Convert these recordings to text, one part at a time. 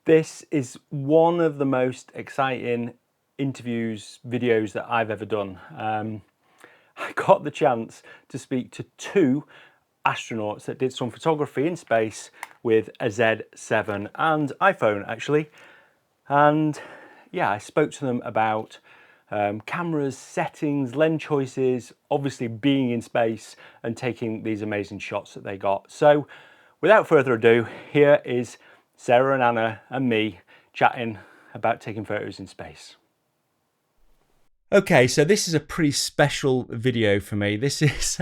This is one of the most exciting videos that I've ever done. I got the chance to speak to two astronauts that did some photography in space with a Z7 and iPhone actually. And yeah, I spoke to them about cameras, settings, lens choices, obviously being in space and taking these amazing shots that they got. So without further ado, here is Sarah and Anna and me chatting about taking photos in space. Okay, so this is a pretty special video for me.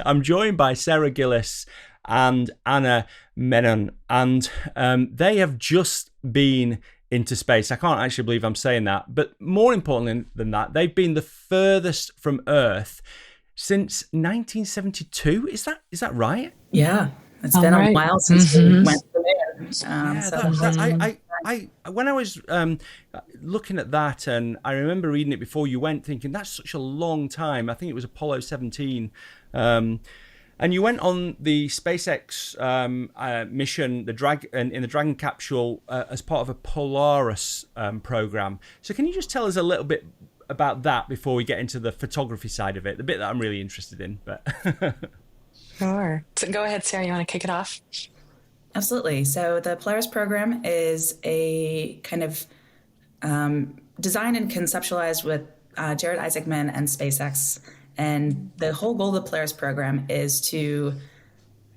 I'm joined by Sarah Gillis and Anna Menon, and they have just been into space. I can't actually believe I'm saying that, but more importantly than that, they've been the furthest from Earth since 1972. Is that right? Yeah, it's been a while since we went to there. When I was looking at that, and I remember reading it before you went, thinking that's such a long time. I think it was Apollo 17. And you went on the SpaceX mission, in the Dragon capsule, as part of a Polaris program. So can you just tell us a little bit about that before we get into the photography side of it, the bit that I'm really interested in? But Sure. So go ahead, Sarah. You want to kick it off? Absolutely. So the Polaris program is a kind of designed and conceptualized with Jared Isaacman and SpaceX. And the whole goal of the Polaris program is to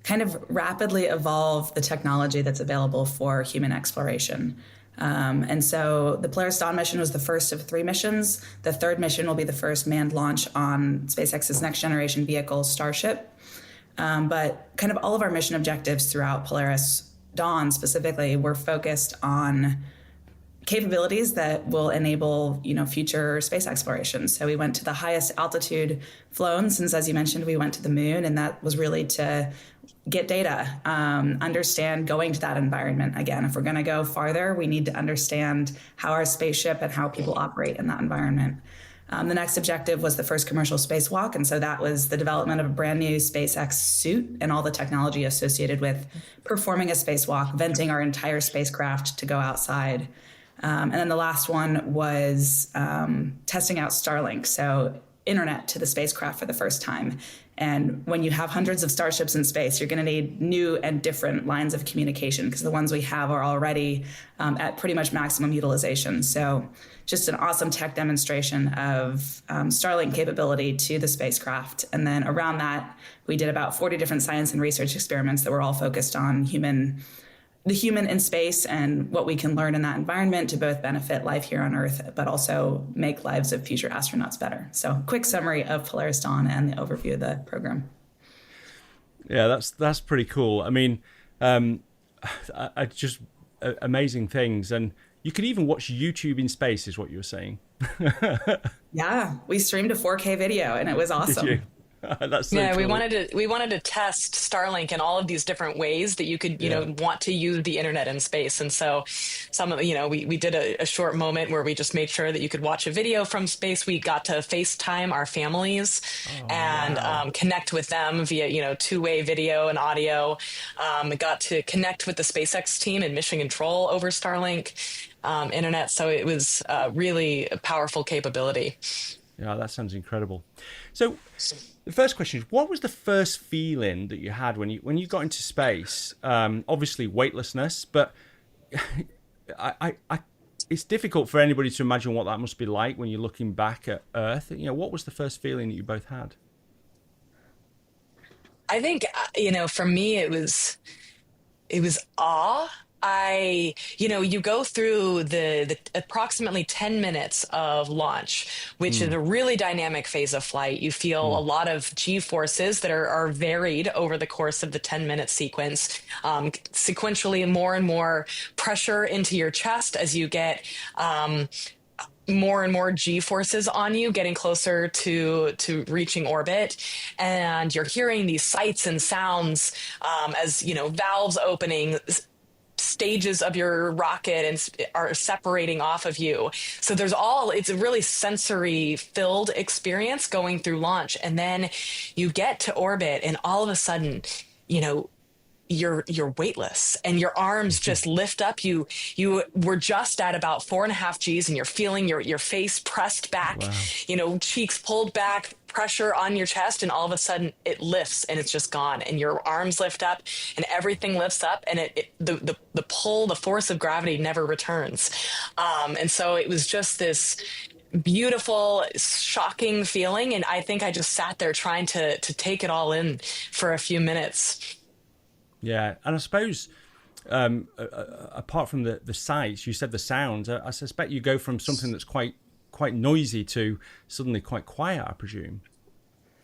kind of rapidly evolve the technology that's available for human exploration. And so the Polaris Dawn mission was the first of 3 missions. The 3rd mission will be the first manned launch on SpaceX's next generation vehicle, Starship. But kind of all of our mission objectives throughout Polaris Dawn specifically were focused on capabilities that will enable, future space exploration. So we went to the highest altitude flown since, as you mentioned, we went to the moon, and that was really to get data, understand going to that environment. Again, if we're going to go farther, we need to understand how our spaceship and how people operate in that environment. The next objective was the first commercial spacewalk, and so that was the development of a brand new SpaceX suit and all the technology associated with performing a spacewalk, venting our entire spacecraft to go outside. And then the last one was testing out Starlink, so internet to the spacecraft for the first time. And when you have hundreds of starships in space, you're going to need new and different lines of communication because the ones we have are already at pretty much maximum utilization. So just an awesome tech demonstration of Starlink capability to the spacecraft. And then around that, we did about 40 different science and research experiments that were all focused on the human in space and what we can learn in that environment to both benefit life here on Earth, but also make lives of future astronauts better. So quick summary of Polaris Dawn and the overview of the program. Yeah, that's pretty cool. I mean, I just amazing things. And you could even watch YouTube in space is what you were saying. Yeah, we streamed a 4K video and it was awesome. Did you? That's so yeah, cool. we wanted to test Starlink in all of these different ways that you could, want to use the internet in space. And so we did a short moment where we just made sure that you could watch a video from space. We got to FaceTime our families and connect with them via, two-way video and audio. Got to connect with the SpaceX team and mission control over Starlink internet. So it was really a powerful capability. Yeah, that sounds incredible. So the first question is, what was the first feeling that you had when you got into space? Obviously weightlessness, but it's difficult for anybody to imagine what that must be like when you're looking back at Earth. What was the first feeling that you both had? I think, for me, it was awe. You go through the approximately 10 minutes of launch, which is a really dynamic phase of flight. You feel a lot of G forces that are varied over the course of the 10-minute sequence, sequentially more and more pressure into your chest as you get more and more G forces on you, getting closer to reaching orbit. And you're hearing these sights and sounds as, valves opening, stages of your rocket and are separating off of you. So it's a really sensory filled experience going through launch. And then you get to orbit and all of a sudden, you're weightless and your arms just lift up. You were just at about 4.5 Gs and you're feeling your face pressed back, Wow. cheeks pulled back, pressure on your chest, and all of a sudden it lifts and it's just gone, and your arms lift up and everything lifts up, and the pull, the force of gravity never returns. And so it was just this beautiful, shocking feeling, and I think I just sat there trying to take it all in for a few minutes. Yeah, and I suppose apart from the sights, you said the sounds. I suspect you go from something that's quite noisy to suddenly quite quiet, I presume.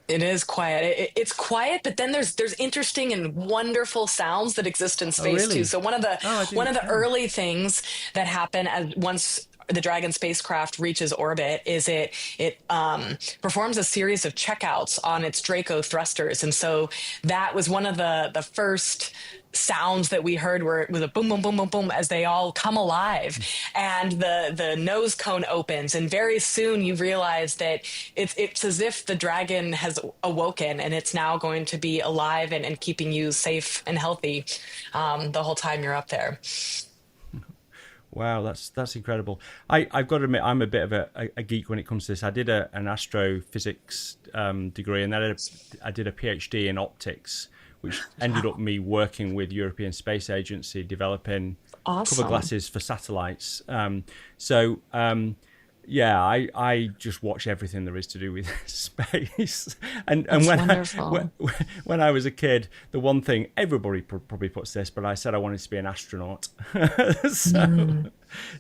It is quiet. It's quiet, but then there's interesting and wonderful sounds that exist in space really? too. So one of the early things that happen as once the Dragon spacecraft reaches orbit is it performs a series of checkouts on its Draco thrusters, and so that was one of the first sounds that we heard, where it was a boom, boom, boom, boom, boom as they all come alive, and the nose cone opens, and very soon you realize that it's as if the Dragon has awoken and it's now going to be alive and keeping you safe and healthy the whole time you're up there. Wow, that's incredible. I've got to admit, I'm a bit of a geek when it comes to this. I did an astrophysics degree, and then I did a PhD in optics, which ended up me working with European Space Agency developing Awesome. cover glasses for satellites. Yeah, I just watch everything there is to do with space. And when I was a kid, the one thing, everybody probably puts this, but I said I wanted to be an astronaut.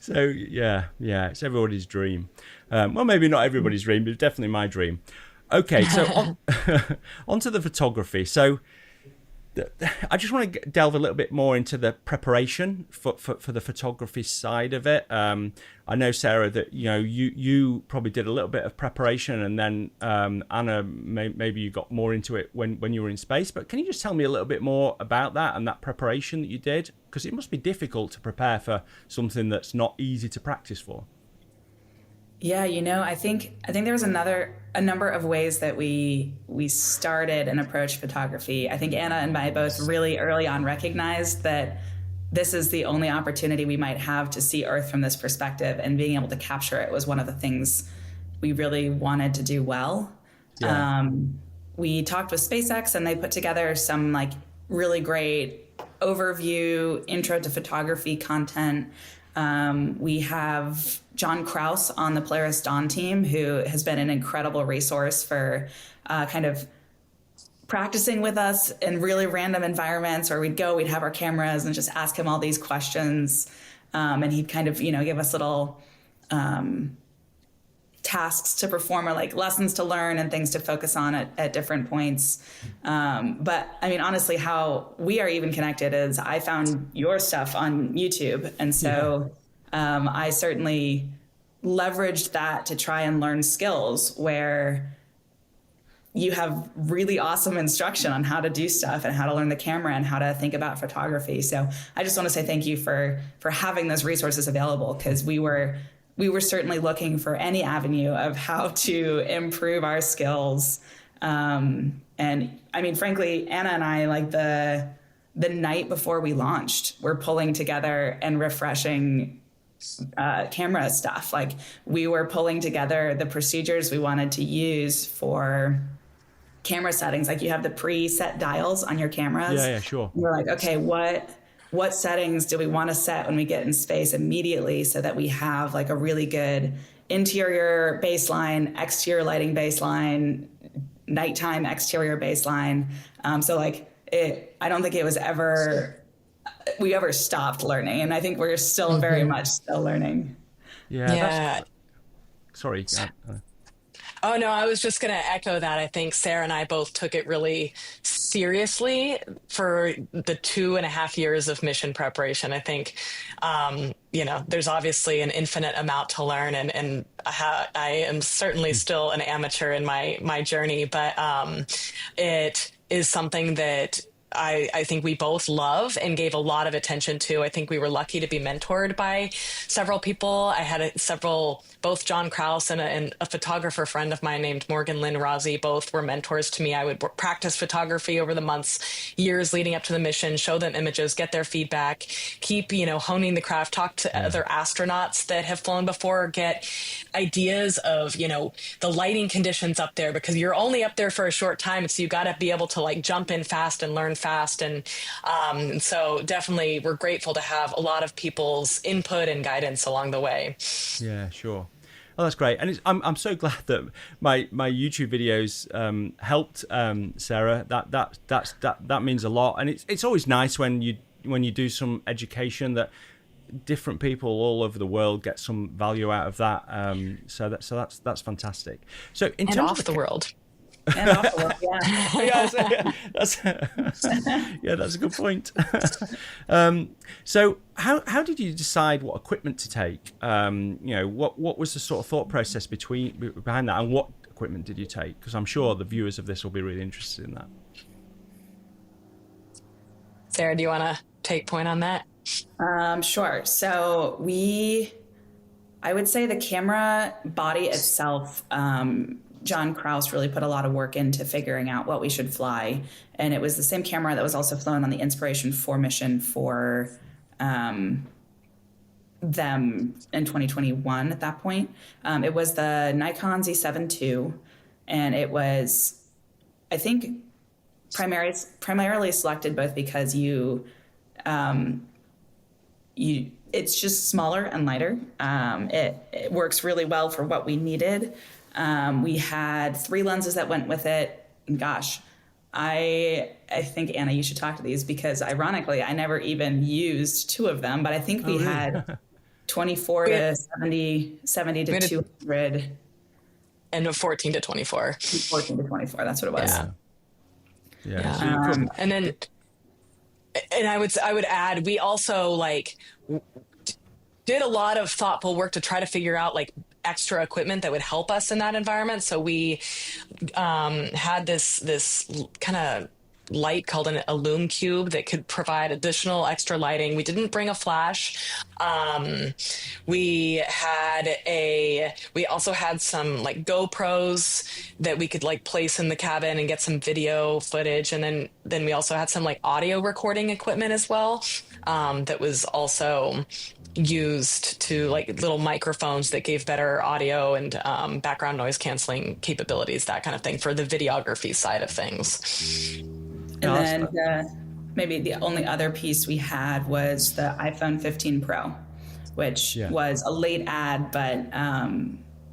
So yeah, it's everybody's dream. Well, maybe not everybody's dream, but definitely my dream. Okay, so onto the photography. So I just want to delve a little bit more into the preparation for the photography side of it. I know, Sarah, that you probably did a little bit of preparation, and then Anna, maybe you got more into it when you were in space. But can you just tell me a little bit more about that and that preparation that you did? Because it must be difficult to prepare for something that's not easy to practice for. Yeah, I think there was a number of ways that we started and approached photography. I think Anna and I both really early on recognized that this is the only opportunity we might have to see Earth from this perspective, and being able to capture it was one of the things we really wanted to do well. Yeah. We talked with SpaceX, and they put together some really great overview, intro to photography content. We have John Krause on the Polaris Dawn team, who has been an incredible resource for kind of practicing with us in really random environments where we'd have our cameras and just ask him all these questions. And he'd kind of, give us little tasks to perform, or lessons to learn and things to focus on at different points. But I mean, honestly, how we are even connected is I found your stuff on YouTube. And so I certainly leveraged that to try and learn skills where you have really awesome instruction on how to do stuff and how to learn the camera and how to think about photography. So I just want to say thank you for having those resources available, because we were certainly looking for any avenue of how to improve our skills. And I mean, frankly, Anna and I, the night before we launched, we're pulling together and refreshing camera stuff. We were pulling together the procedures we wanted to use for camera settings. You have the preset dials on your cameras. Yeah, sure. We're like, okay, what settings do we want to set when we get in space immediately, so that we have a really good interior baseline, exterior lighting baseline, nighttime exterior baseline. I don't think it was we ever stopped learning, and I think we're still very much still learning. Yeah. Sorry. Oh, no, I was just going to echo that. I think Sarah and I both took it really seriously for the 2.5 years of mission preparation. I think, there's obviously an infinite amount to learn, and I am certainly still an amateur in my journey, but it is something that I think we both love and gave a lot of attention to. I think we were lucky to be mentored by several people. I had both John Krause and a photographer friend of mine named Morgan Lynn Rossi, both were mentors to me. I would practice photography over the months, years leading up to the mission, show them images, get their feedback, keep, honing the craft, talk to other astronauts that have flown before, get ideas of, the lighting conditions up there, because you're only up there for a short time. So you got to be able to like jump in fast and learn fast. And so definitely we're grateful to have a lot of people's input and guidance along the way. Yeah, sure. Oh, that's great, and I'm so glad that my YouTube videos helped Sarah. That means a lot, and it's always nice when you do some education that different people all over the world get some value out of that. So that's fantastic. So in terms of the world. And off the world, yeah. That's a good point. So how did you decide what equipment to take? What was the sort of thought process behind that, and what equipment did you take? Because I'm sure the viewers of this will be really interested in that. Sarah, do you want to take point on that? Sure. So I would say the camera body itself, John Krause really put a lot of work into figuring out what we should fly. And it was the same camera that was also flown on the Inspiration 4 mission for them in 2021 at that point. It was the Nikon Z7ii, and it was, I think, primarily selected both because it's just smaller and lighter. It works really well for what we needed. We had 3 lenses that went with it. And gosh, I think, Anna, you should talk to these, because ironically, I never even used 2 of them, but I think we had 24 to 70 to 200. And a 14 to 24. 14 to 24, that's what it was. Yeah. And then, and I would add, we also did a lot of thoughtful work to try to figure out extra equipment that would help us in that environment. So we had this kind of light called a lume cube that could provide additional extra lighting. We didn't bring a flash. We also had some GoPros that we could place in the cabin and get some video footage. And then we also had some audio recording equipment as well. That was also used to little microphones that gave better audio and background noise canceling capabilities, that kind of thing, for the videography side of things. And then maybe the only other piece we had was the iPhone 15 Pro, which was a late add, but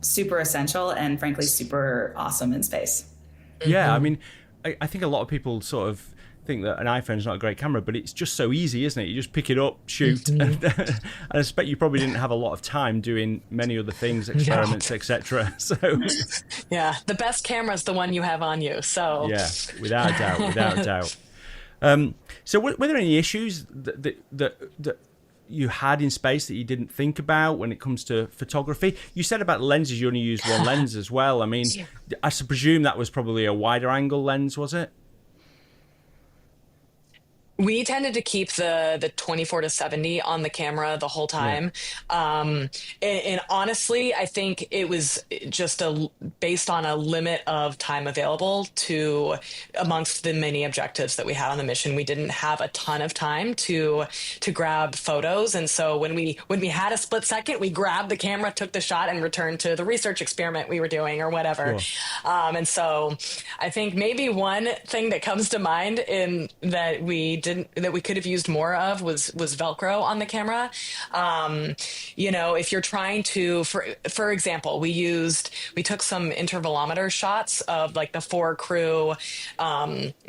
super essential and frankly super awesome in space. Yeah, I mean, I think a lot of people sort of think that an iPhone is not a great camera, but it's just so easy, isn't it? You just pick it up, shoot, and I expect you probably didn't have a lot of time doing many other things, experiments, etc. So yeah, the best camera is the one you have on you. So yeah, without a doubt. So were there any issues that you had in space that you didn't think about when it comes to photography? You said about lenses, you only used one lens as well. I mean, I presume that was probably a wider angle lens, was it? We tended to keep the 24 to 70 on the camera the whole time. Yeah. And honestly, I think it was just based on a limit of time available to amongst the many objectives that we had on the mission. We didn't have a ton of time to grab photos. And so when we had a split second, we grabbed the camera, took the shot, and returned to the research experiment we were doing or whatever. Sure. And so I think maybe one thing that comes to mind in that that we could have used more of was Velcro on the camera. If you're trying to, for example, we took some intervalometer shots of the 4 crew.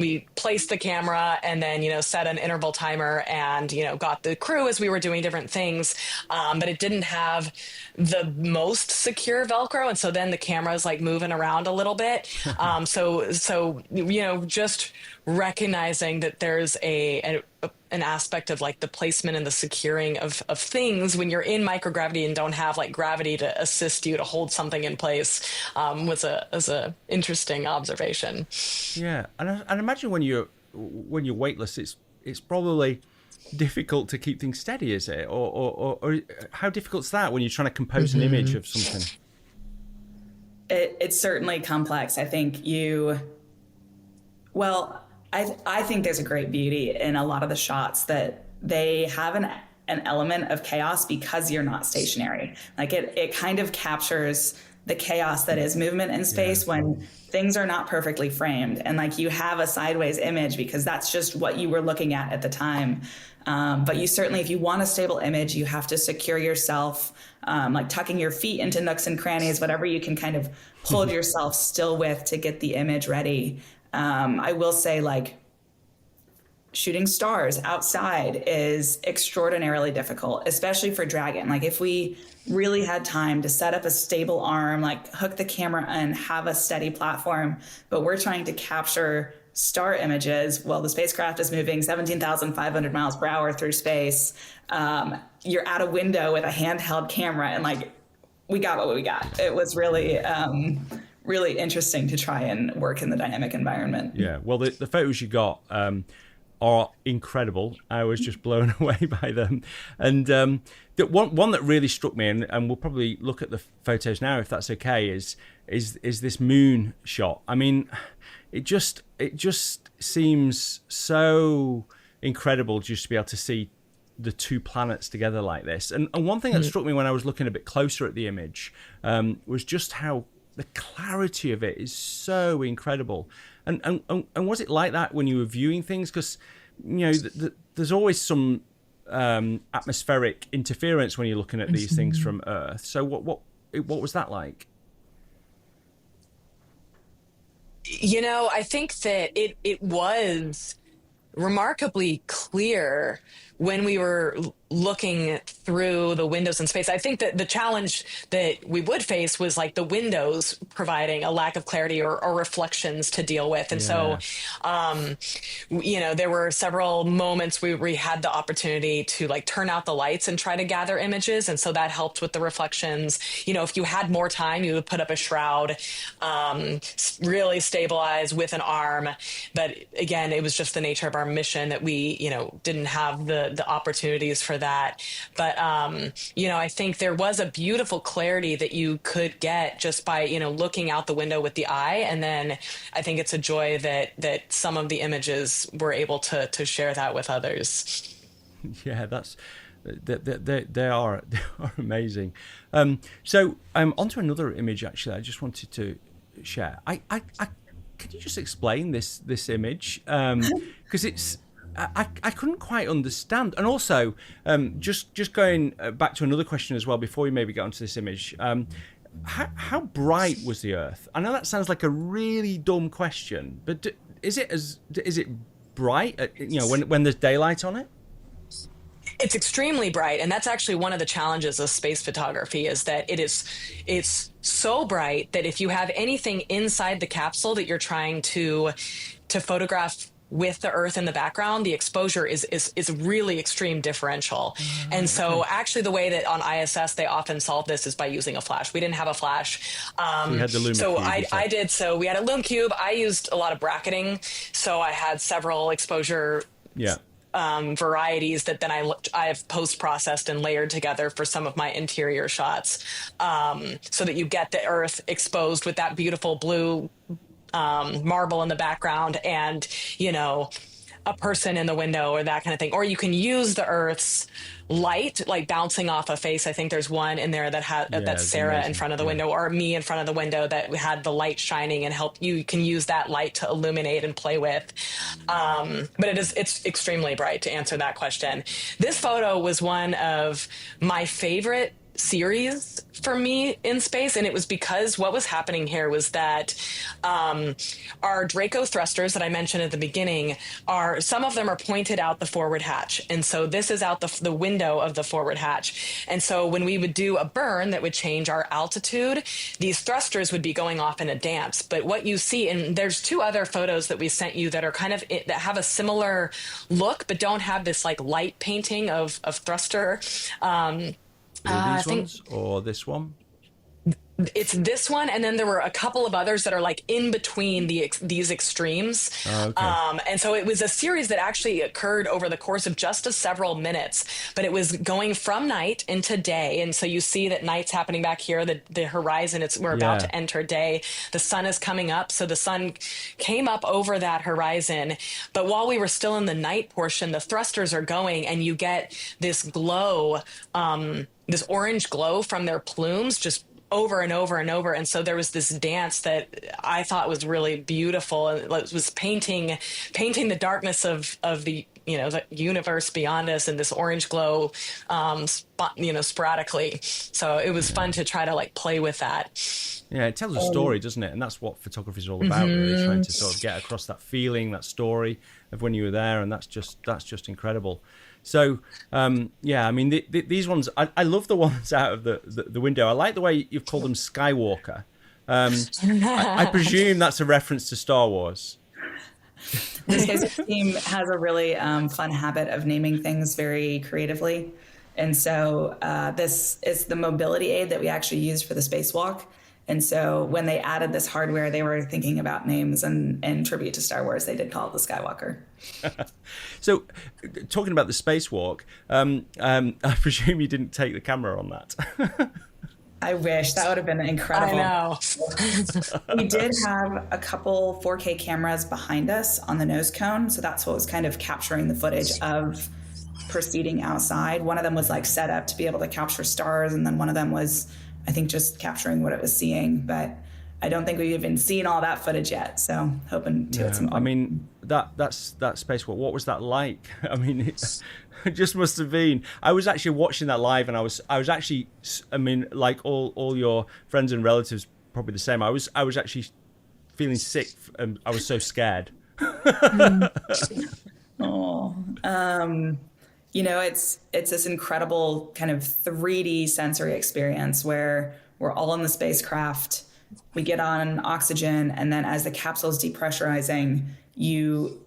We placed the camera and then, set an interval timer and, got the crew as we were doing different things. But it didn't have the most secure Velcro. And so then the camera is moving around a little bit. So just recognizing that there's an aspect of the placement and the securing of things when you're in microgravity and don't have gravity to assist you to hold something in place was a interesting observation. Yeah, and imagine when you're when you're weightless, it's probably difficult to keep things steady, is it? Or how difficult is that when you're trying to compose an image of something? It's certainly complex. I think I think there's a great beauty in a lot of the shots that they have an element of chaos because you're not stationary. Like it kind of captures the chaos that is movement in space when things are not perfectly framed. And like you have a sideways image because that's just what you were looking at the time. But you certainly, if you want a stable image, you have to secure yourself, like tucking your feet into nooks and crannies, whatever you can kind of hold yourself still with to get the image ready. I will say, like, shooting stars outside is extraordinarily difficult, especially for Dragon. Like if we really had time to set up a stable arm, like hook the camera and have a steady platform, but we're trying to capture star images while the spacecraft is moving 17,500 miles per hour through space. You're at a window with a handheld camera, and like we got what we got. It was really really interesting to try and work in the dynamic environment. Yeah, well, the photos you got are incredible. I was just blown away by them. And the one that really struck me, and we'll probably look at the photos now if that's okay, is this moon shot. I mean, it just seems so incredible just to be able to see the two planets together like this. And one thing that struck me when I was looking a bit closer at the image was just how the clarity of it is so incredible. And was it like that when you were viewing things? Because, you know, there's always some atmospheric interference when you're looking at these things from Earth. So what was that like? You know, I think that it was remarkably clear when we were looking through the windows in space. I think that the challenge that we would face was like the windows providing a lack of clarity or reflections to deal with. And so, you know, there were several moments where we had the opportunity to like turn out the lights and try to gather images. And so that helped with the reflections. You know, if you had more time, you would put up a shroud, really stabilize with an arm. But again, it was just the nature of our mission that we, you know, didn't have the opportunities for that. But, you know, I think there was a beautiful clarity that you could get just by, you know, looking out the window with the eye. And then I think it's a joy that some of the images were able to share that with others. Yeah, they are amazing. So onto another image, actually, I just wanted to share. Can you just explain this image? Because it's, I couldn't quite understand. And also, just going back to another question as well, before we maybe get onto this image, how bright was the Earth? I know that sounds like a really dumb question, but is it bright, you know, when there's daylight on it? It's extremely bright, and that's actually one of the challenges of space photography, is that it's so bright that if you have anything inside the capsule that you're trying to photograph with the Earth in the background, the exposure is really extreme differential. And so actually the way that on ISS they often solve this is by using a flash. We didn't have a flash. So you had the Lume so cube, so we had a Lume cube. I used a lot of bracketing. So I had several exposure varieties that then I have post-processed and layered together for some of my interior shots, so that you get the Earth exposed with that beautiful blue marble in the background and, you know, a person in the window or that kind of thing. Or you can use the Earth's light, like bouncing off a face. I think there's one in there that had that's Sarah amazing. In front of the window, or me in front of the window that had the light shining and you can use that light to illuminate and play with. But it's extremely bright, to answer that question. This photo was one of my favorite series for me in space, and it was because what was happening here was that our Draco thrusters that I mentioned at the beginning some of them are pointed out the forward hatch, and so this is out the window of the forward hatch. And so when we would do a burn that would change our altitude, these thrusters would be going off in a dance. But what you see, and there's two other photos that we sent you that are kind of that have a similar look but don't have this like light painting of thruster. These ones or this one? It's this one, and then there were a couple of others that are like in between these extremes. Oh, okay. And so it was a series that actually occurred over the course of just several minutes, but it was going from night into day. And so you see that night's happening back here, the horizon, we're about Yeah. to enter day. The sun is coming up. So the sun came up over that horizon. But while we were still in the night portion, the thrusters are going, and you get this glow, this orange glow from their plumes, just over and over and over. And so there was this dance that I thought was really beautiful. And it was painting the darkness of the, the universe beyond us, and this orange glow, sporadically. So it was fun to try to like play with that. Yeah, it tells a story, doesn't it? And that's what photography is all about, really, trying to sort of get across that feeling, that story of when you were there, and that's just incredible. So, yeah, I mean, these ones, I love the ones out of the window. I like the way you've called them Skywalker. I presume that's a reference to Star Wars. The SpaceX team has a really fun habit of naming things very creatively. And so this is the mobility aid that we actually used for the spacewalk. And so when they added this hardware, they were thinking about names, and in tribute to Star Wars, they did call it the Skywalker. So, talking about the spacewalk, I presume you didn't take the camera on that. I wish. That would have been incredible. I know. We did have a couple 4K cameras behind us on the nose cone, so that's what was kind of capturing the footage of proceeding outside. One of them was like set up to be able to capture stars, and then one of them was, I think, just capturing what it was seeing. But I don't think we've even seen all that footage yet, so hoping to at some point. I mean, that spacewalk, what was that like? I mean, it just must have been. I was actually watching that live, and I was actually, I mean, like all your friends and relatives, probably the same. I was actually feeling sick, and I was so scared. Oh, it's this incredible kind of 3D sensory experience where we're all in the spacecraft. We get on oxygen, and then as the capsule is depressurizing, you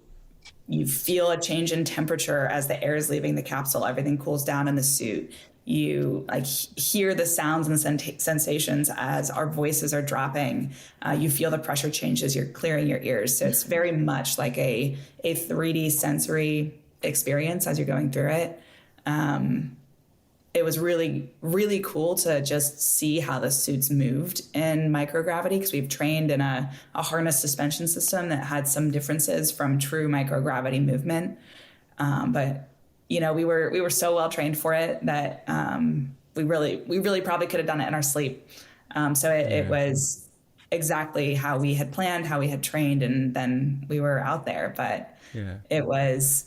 feel a change in temperature as the air is leaving the capsule. Everything cools down in the suit. You like hear the sounds and sensations as our voices are dropping. You feel the pressure change as you're clearing your ears. So it's very much like a 3D sensory experience as you're going through it. It was really, really cool to just see how the suits moved in microgravity, because we've trained in a harness suspension system that had some differences from true microgravity movement. But we were so well trained for it that we really probably could have done it in our sleep. So it was exactly how we had planned, how we had trained, and then we were out there. But it was,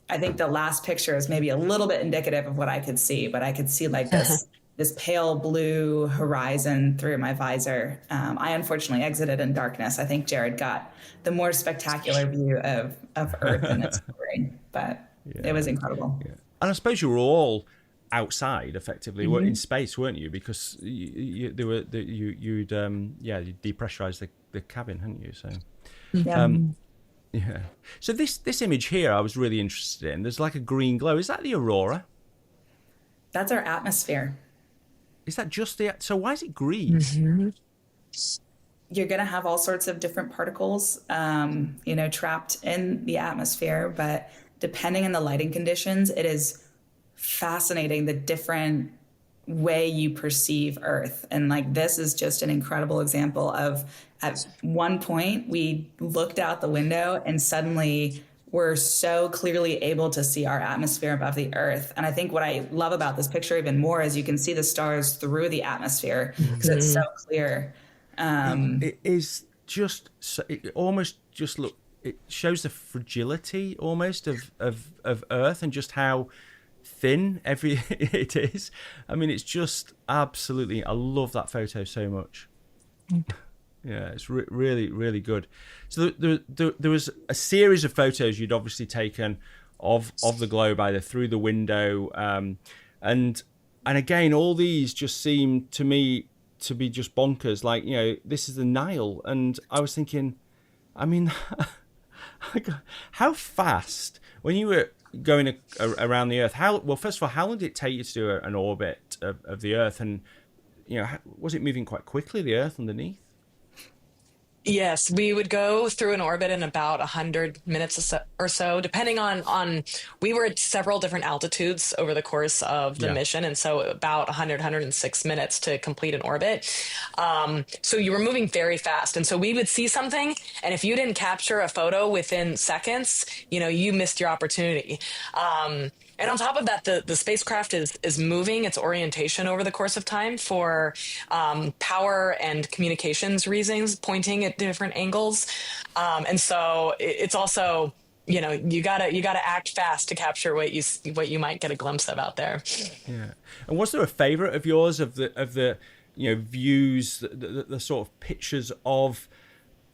I think the last picture is maybe a little bit indicative of what I could see, but I could see like this pale blue horizon through my visor. I unfortunately exited in darkness. I think Jared got the more spectacular view of Earth and its glory, but it was incredible. Yeah. And I suppose you were all outside, effectively, in space, weren't you? Because you'd depressurized the cabin, hadn't you? So. Yeah. Yeah. So this image here, I was really interested in. There's like a green glow. Is that the aurora? That's our atmosphere. Is that just the? So why is it green? Mm-hmm. You're going to have all sorts of different particles, trapped in the atmosphere. But depending on the lighting conditions, it is fascinating the different way you perceive Earth. And like this is just an incredible example of, at one point we looked out the window and suddenly we're so clearly able to see our atmosphere above the Earth. And I think what I love about this picture even more is you can see the stars through the atmosphere because it's so clear. It is just so, it almost just look. It shows the fragility almost of Earth and just how thin it is. I mean, it's just absolutely. I love that photo so much. Yeah, it's really, really good. So there was a series of photos you'd obviously taken of the globe, either through the window, and again, all these just seem to me to be just bonkers. Like, this is the Nile, and I was thinking, I mean, how fast when you were going around the Earth? First of all, how long did it take you to do an orbit of the Earth, and was it moving quite quickly, the Earth underneath? Yes, we would go through an orbit in about 100 minutes or so, depending on we were at several different altitudes over the course of the mission. And so about 106 minutes to complete an orbit. So you were moving very fast. And so we would see something. And if you didn't capture a photo within seconds, you missed your opportunity. And on top of that, the spacecraft is moving its orientation over the course of time for power and communications reasons, pointing at different angles. And so it's also, you gotta act fast to capture what you might get a glimpse of out there. Yeah. And was there a favorite of yours of the views, the sort of pictures of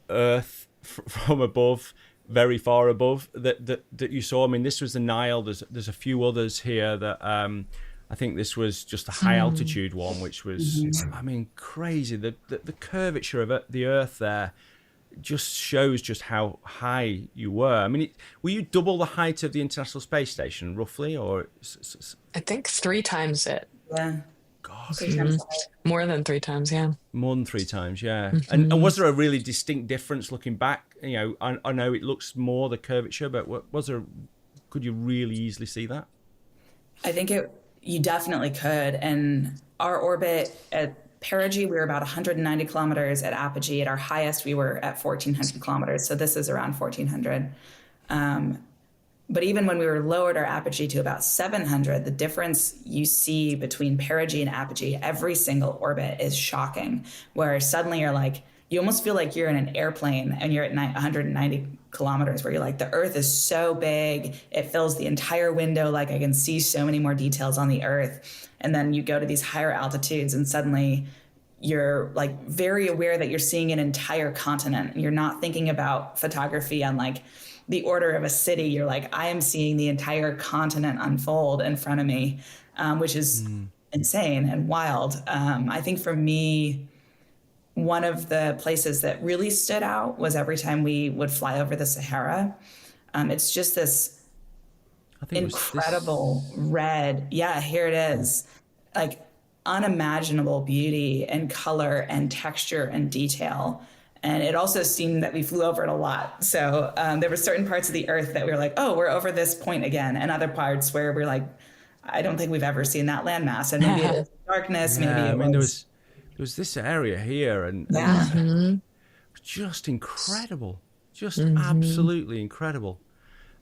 Earth from above? Very far above that you saw? I mean, this was the Nile. There's a few others here that I think this was just a high altitude one, which was crazy. The curvature of the Earth there just shows just how high you were. I mean, were you double the height of the International Space Station roughly, or? I think 3 times it. Yeah. God. More than 3 times, yeah. More than 3 times, yeah. And was there a really distinct difference looking back? I know it looks more the curvature, but could you really easily see that? I think you definitely could. And our orbit at perigee, we were about 190 kilometers. At apogee, at our highest, we were at 1,400 kilometers. So this is around 1,400. But even when we were lowered our apogee to about 700, the difference you see between perigee and apogee, every single orbit is shocking, where suddenly you almost feel like you're in an airplane and you're at 190 kilometers, where you're like, the Earth is so big, it fills the entire window, like I can see so many more details on the Earth. And then you go to these higher altitudes and suddenly you're very aware that you're seeing an entire continent. You're not thinking about photography on the order of a city. You're like, I am seeing the entire continent unfold in front of me, which is insane and wild. I think for me, one of the places that really stood out was every time we would fly over the Sahara. It's just this incredible red. Yeah, here it is. Unimaginable beauty and color and texture and detail. And it also seemed that we flew over it a lot. So there were certain parts of the Earth that we were like, oh, we're over this point again. And other parts where we're like, I don't think we've ever seen that landmass. And maybe it was darkness. Yeah, maybe there was this area here, and just incredible, just absolutely incredible.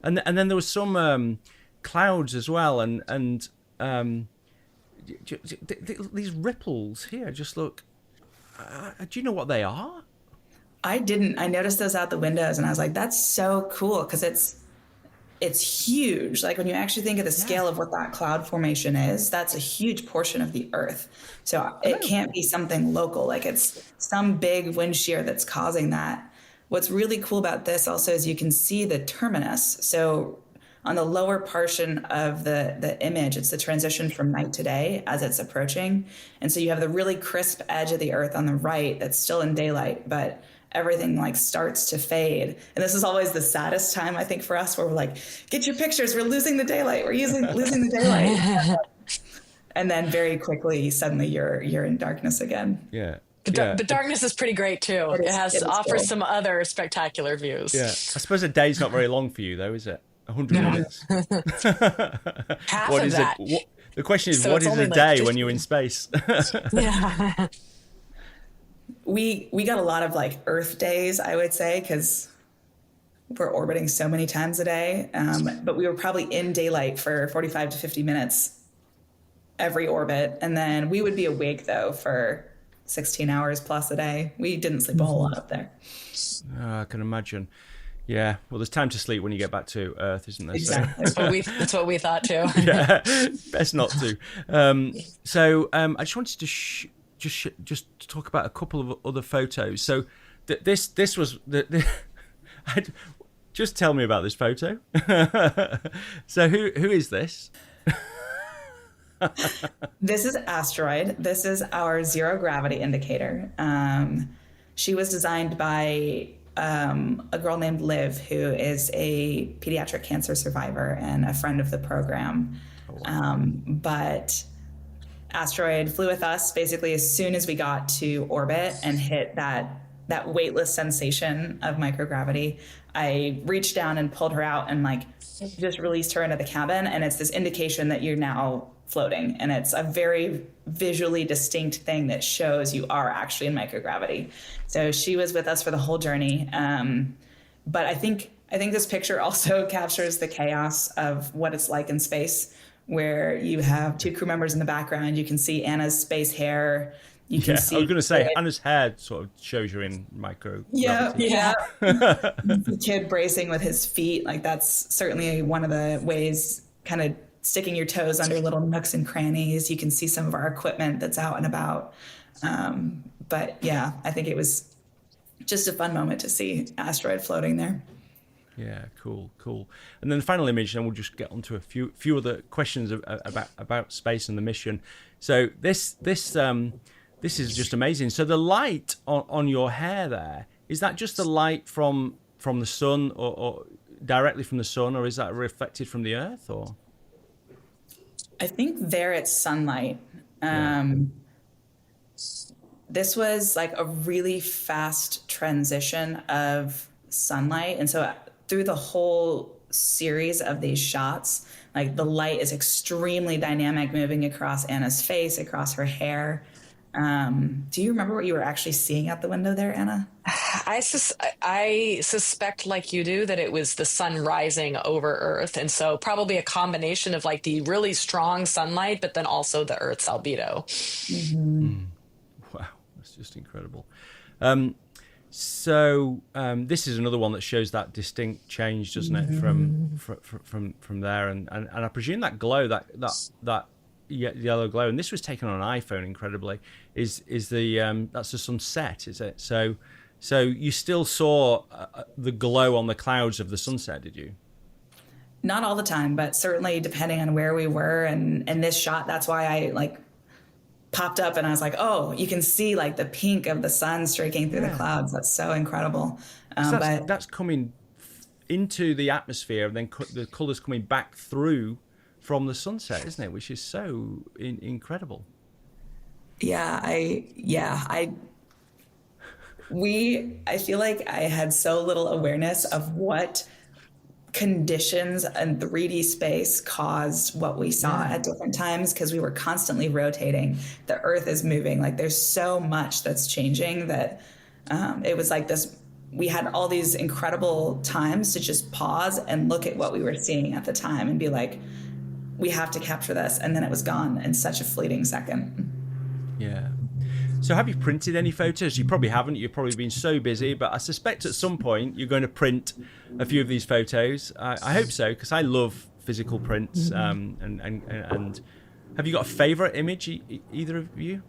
And then there was some clouds as well, and these ripples here just look. Do you know what they are? I didn't. I noticed those out the windows, and I was like, "That's so cool," because it's huge. Like when you actually think of the scale of what that cloud formation is, that's a huge portion of the Earth. So it can't be something local. Like it's some big wind shear that's causing that. What's really cool about this also is you can see the terminus. So on the lower portion of the image, it's the transition from night to day as it's approaching. And so you have the really crisp edge of the Earth on the right that's still in daylight, but everything starts to fade. And this is always the saddest time, I think, for us, where we're like, get your pictures, we're losing the daylight, we're losing the daylight. And then very quickly, suddenly you're in darkness again. Yeah. But darkness is pretty great too. It offers some other spectacular views. Yeah. I suppose a day's not very long for you though, is it? 100 minutes. Half of that. The question is, So what it's is a only day 50 when you're in space? Yeah. We got a lot of Earth days, I would say, because we're orbiting so many times a day. But we were probably in daylight for 45 to 50 minutes every orbit. And then we would be awake, though, for 16 hours plus a day. We didn't sleep a whole lot up there. I can imagine. Yeah. Well, there's time to sleep when you get back to Earth, isn't there? Exactly. That's what we thought too. Yeah. Best not to. I just wanted to just to talk about a couple of other photos. So this was just tell me about this photo. So who is this? This is Asteroid. This is our zero gravity indicator. She was designed by a girl named Liv, who is a pediatric cancer survivor and a friend of the program. But asteroid flew with us basically as soon as we got to orbit and hit that weightless sensation of microgravity. I reached down and pulled her out and like just released her into the cabin, and it's this indication that you're now floating, and it's a very visually distinct thing that shows you are actually in microgravity. So she was with us for the whole journey. But I think this picture also captures the chaos of what it's like in space, where you have two crew members in the background. You can see Anna's space hair. You can see. I was going to say Anna's hair sort of shows you're in microgravity. Yeah. The kid bracing with his feet, like that's certainly one of the ways, kind of sticking your toes under little nooks and crannies. You can see some of our equipment that's out and about. But yeah, I think it was just a fun moment to see asteroid floating there. Yeah, cool. And then the final image, and we'll just get onto a few other questions about space and the mission. So this is just amazing. So the light on your hair there, is that just the light from the sun, or directly from the sun, or is that reflected from the Earth, or? I think there it's sunlight. This was like a really fast transition of sunlight. And so through the whole series of these shots, like the light is extremely dynamic, moving across Anna's face, across her hair. Do you remember what you were actually seeing out the window there, Anna? I suspect, like you do, that it was the sun rising over Earth. And so probably a combination of like the really strong sunlight, but then also the Earth's albedo. Mm-hmm. Wow, that's just incredible. So this is another one that shows that distinct change, doesn't it, from there? And I presume that glow, that yellow glow, and this was taken on an iPhone, incredibly, is the that's the sunset, is it? So you still saw the glow on the clouds of the sunset, did you? Not all the time, but certainly depending on where we were. And this shot, that's why I like popped up and I was like, oh, you can see like the pink of the sun streaking through the clouds. That's so incredible. But that's coming into the atmosphere, and then the colors coming back through from the sunset, isn't it? Which is so incredible. I feel like I had so little awareness of what conditions in 3D space caused what we saw at different times, because we were constantly rotating. The Earth is moving. Like there's so much that's changing that it was like this. We had all these incredible times to just pause and look at what we were seeing at the time and be like, we have to capture this. And then it was gone in such a fleeting second. Yeah. So have you printed any photos? You probably haven't. You've probably been so busy, but I suspect at some point you're going to print a few of these photos. I hope so, because I love physical prints. And have you got a favorite image, either of you?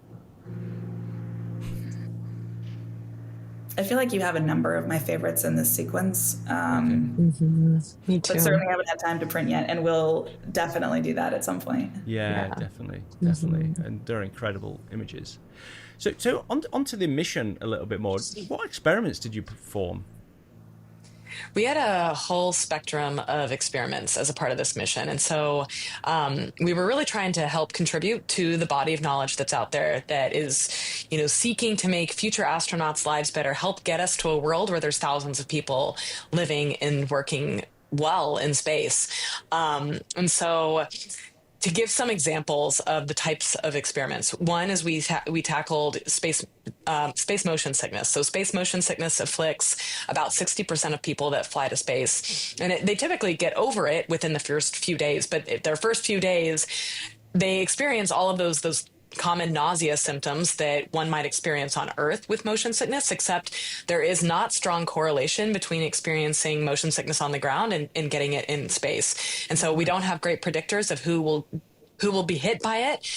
I feel like you have a number of my favorites in this sequence. Me too. But certainly haven't had time to print yet, and we'll definitely do that at some point. Yeah. Definitely. And they're incredible images. So onto the mission a little bit more. What experiments did you perform? We had a whole spectrum of experiments as a part of this mission. And so we were really trying to help contribute to the body of knowledge that's out there that is, seeking to make future astronauts' lives better, help get us to a world where there's thousands of people living and working well in space. And so to give some examples of the types of experiments, one is we tackled space motion sickness. So space motion sickness afflicts about 60% of people that fly to space, and they typically get over it within the first few days. But their first few days, they experience all of those common nausea symptoms that one might experience on Earth with motion sickness, except there is not strong correlation between experiencing motion sickness on the ground and getting it in space. And so we don't have great predictors of who will be hit by it.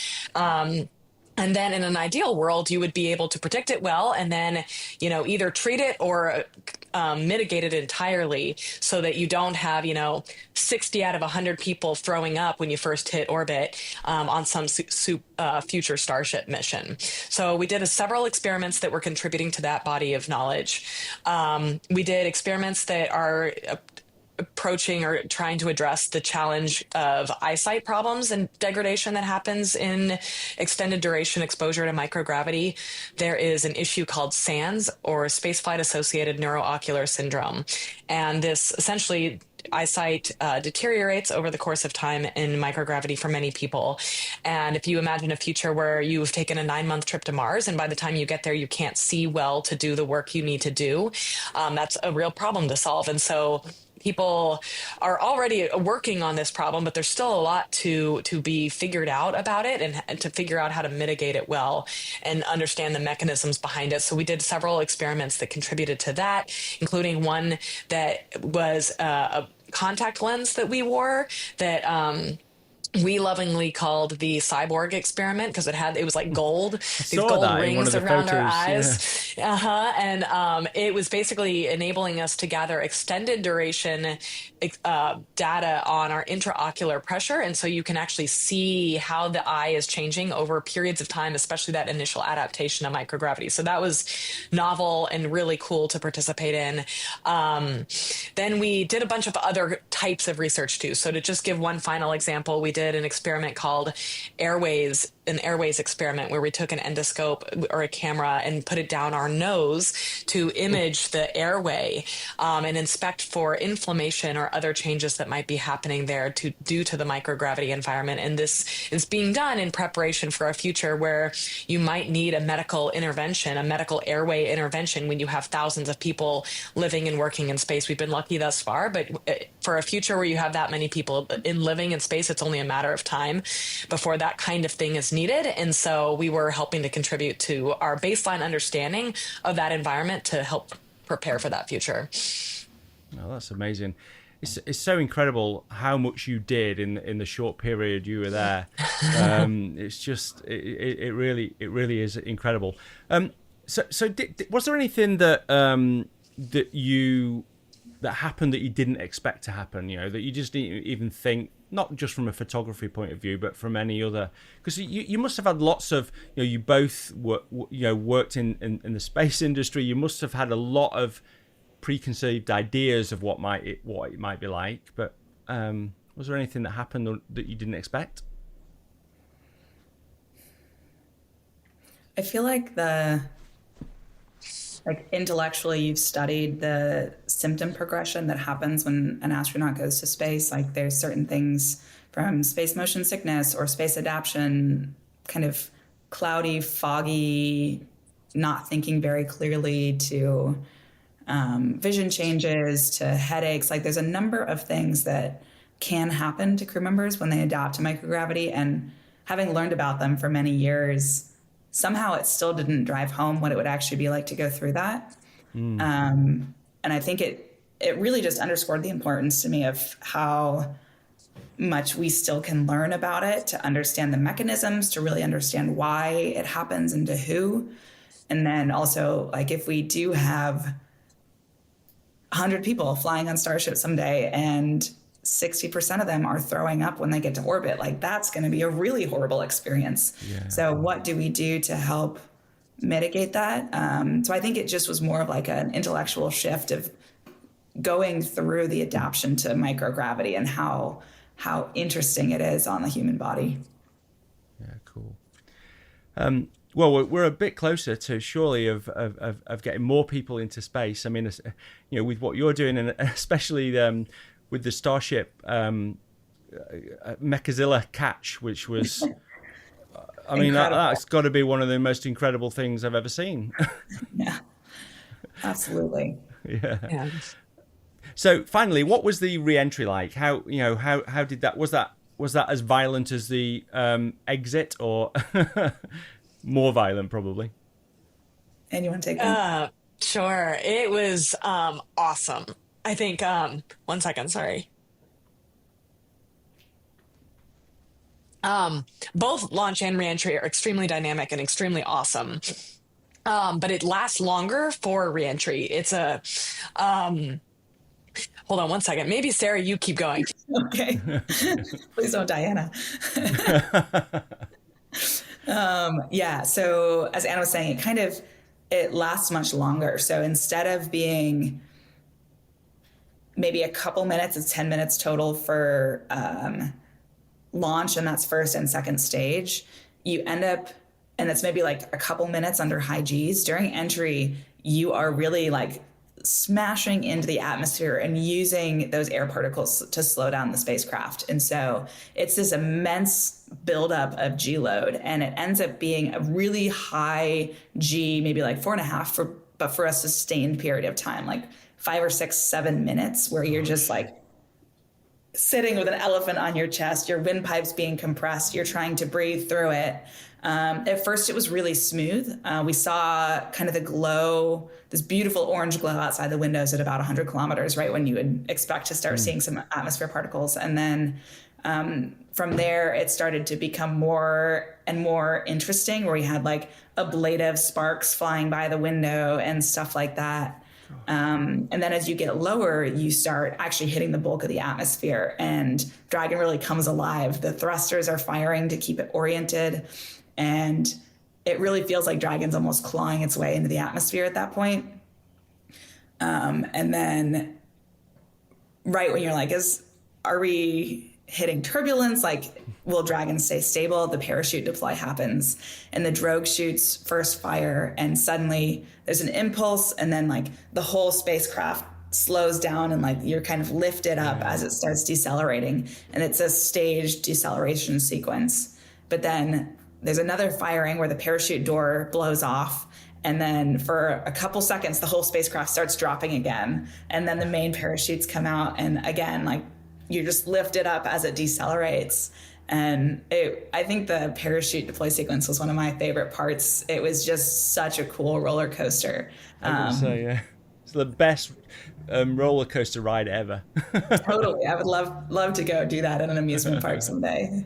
And then in an ideal world, you would be able to predict it well and then, either treat it or mitigate it entirely so that you don't have, 60 out of 100 people throwing up when you first hit orbit on some future Starship mission. So we did several experiments that were contributing to that body of knowledge. We did experiments that are approaching or trying to address the challenge of eyesight problems and degradation that happens in extended duration exposure to microgravity, there is an issue called SANS, or spaceflight associated neuroocular syndrome. And this essentially eyesight deteriorates over the course of time in microgravity for many people. And if you imagine a future where you've taken a 9-month trip to Mars, and by the time you get there, you can't see well to do the work you need to do, that's a real problem to solve. And so people are already working on this problem, but there's still a lot to be figured out about it, and to figure out how to mitigate it well and understand the mechanisms behind it. So we did several experiments that contributed to that, including one that was a contact lens that we wore that we lovingly called the cyborg experiment, because it was like gold, these gold rings around our eyes. Yeah. And it was basically enabling us to gather extended duration data on our intraocular pressure. And so you can actually see how the eye is changing over periods of time, especially that initial adaptation to microgravity. So that was novel and really cool to participate in. Then we did a bunch of other types of research too. So to just give one final example, we did an experiment called an airways experiment, where we took an endoscope or a camera and put it down our nose to image the airway and inspect for inflammation or other changes that might be happening there due to the microgravity environment. And this is being done in preparation for a future where you might need a medical intervention, a medical airway intervention, when you have thousands of people living and working in space. We've been lucky thus far, but for a future where you have that many people living in space, it's only a matter of time before that kind of thing is needed. And so we were helping to contribute to our baseline understanding of that environment to help prepare for that future. Oh, that's amazing. It's so incredible how much you did in the short period you were there. It's just it really is incredible. So was there anything that that happened that you didn't expect to happen? You know, that you just didn't even think, not just from a photography point of view, but from any other, because you must have had lots of, you both worked in the space industry. You must have had a lot of preconceived ideas of what it might be like, but was there anything that happened that you didn't expect? I feel like intellectually, you've studied the symptom progression that happens when an astronaut goes to space. Like, there's certain things from space motion sickness or space adaptation, kind of cloudy, foggy, not thinking very clearly, to vision changes, to headaches. Like, there's a number of things that can happen to crew members when they adapt to microgravity. And having learned about them for many years, somehow it still didn't drive home what it would actually be like to go through that. And I think it really just underscored the importance to me of how much we still can learn about it, to understand the mechanisms, to really understand why it happens and to who. And then also, like, if we do have 100 people flying on Starship someday and 60% of them are throwing up when they get to orbit, like, that's going to be a really horrible experience. Yeah. So what do we do to help mitigate that? So I think it just was more of like an intellectual shift of going through the adaptation to microgravity and how interesting it is on the human body. Yeah, cool. Well, we're a bit closer to surely of getting more people into space. I mean, with what you're doing, and especially with the Starship Mechazilla catch, which was, I mean, that's got to be one of the most incredible things I've ever seen. Yeah, absolutely. Yeah. So finally, what was the reentry like? How did that, was that as violent as the exit, or more violent probably? And you want to take that? Sure. It was awesome. I think, 1 second, sorry. Both launch and reentry are extremely dynamic and extremely awesome. But it lasts longer for reentry. It's a, hold on 1 second. Maybe Sarah, you keep going. Okay. Please don't, Diana. Yeah. So as Anna was saying, it lasts much longer. So instead of being maybe a couple minutes. It's 10 minutes total for launch, and that's first and second stage. You end up, and it's maybe like a couple minutes under high Gs. During entry, you are really like smashing into the atmosphere and using those air particles to slow down the spacecraft. And so it's this immense buildup of G load, and it ends up being a really high G, maybe like 4.5, but for a sustained period of time, like 5 or 6, 7 minutes, where you're just like sitting with an elephant on your chest, your windpipes being compressed, you're trying to breathe through it. At first, it was really smooth. We saw kind of the glow, this beautiful orange glow outside the windows at about 100 kilometers, right when you would expect to start seeing some atmosphere particles. And then from there, it started to become more and more interesting, where we had like ablative sparks flying by the window and stuff like that. And then as you get lower, you start actually hitting the bulk of the atmosphere, and Dragon really comes alive. The thrusters are firing to keep it oriented, and it really feels like Dragon's almost clawing its way into the atmosphere at that point. And then right when you're like, are we hitting turbulence? Like, will Dragon stay stable? The parachute deploy happens, and the drogue shoots first fire, and suddenly there's an impulse, and then like the whole spacecraft slows down, and like you're kind of lifted up as it starts decelerating, and it's a staged deceleration sequence. But then there's another firing where the parachute door blows off, and then for a couple seconds the whole spacecraft starts dropping again, and then the main parachutes come out, and again, like, you're just lifted up as it decelerates. And I think the parachute deploy sequence was one of my favorite parts. It was just such a cool roller coaster. I would say, yeah. It's the best roller coaster ride ever. Totally. I would love to go do that in an amusement park someday.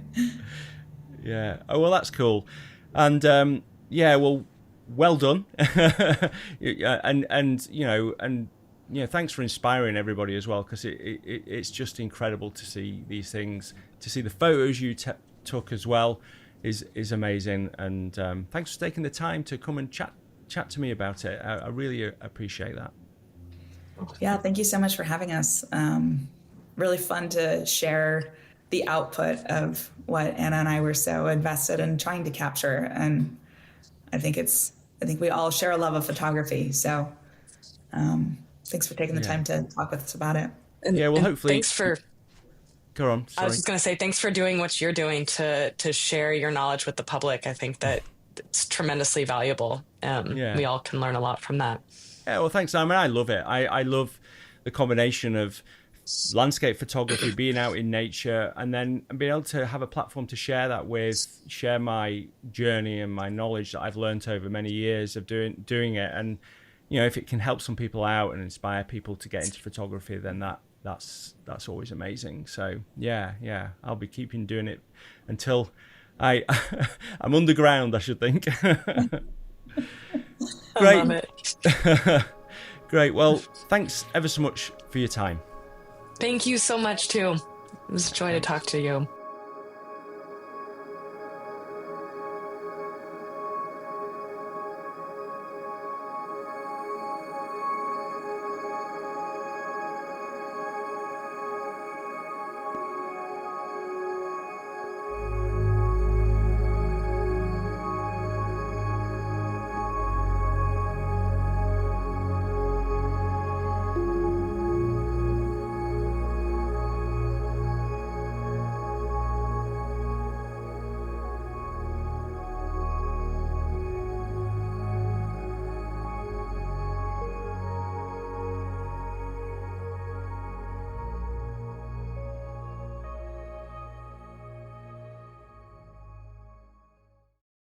Yeah. Oh, well, that's cool. And yeah, well done. Thanks for inspiring everybody as well, because it's just incredible to see these things, to see the photos you took as well is amazing. And thanks for taking the time to come and chat to me about it. I really appreciate that. Yeah, thank you so much for having us. Really fun to share the output of what Anna and I were so invested in trying to capture. And I think we all share a love of photography. So thanks for taking the time to talk with us about it. Yeah, well, hopefully. Thanks for. Go on. Sorry. I was just going to say, thanks for doing what you're doing to share your knowledge with the public. I think that it's tremendously valuable. We all can learn a lot from that. Yeah, well, thanks, Simon. I love it. I love the combination of landscape photography, being out in nature, and then being able to have a platform to share that with, share my journey and my knowledge that I've learned over many years of doing it. And if it can help some people out and inspire people to get into photography, then that's always amazing. So yeah, I'll be keeping doing it until I'm underground, I should think. Great. I love it. Great. Well, thanks ever so much for your time. Thank you so much too. It was a joy to talk to you.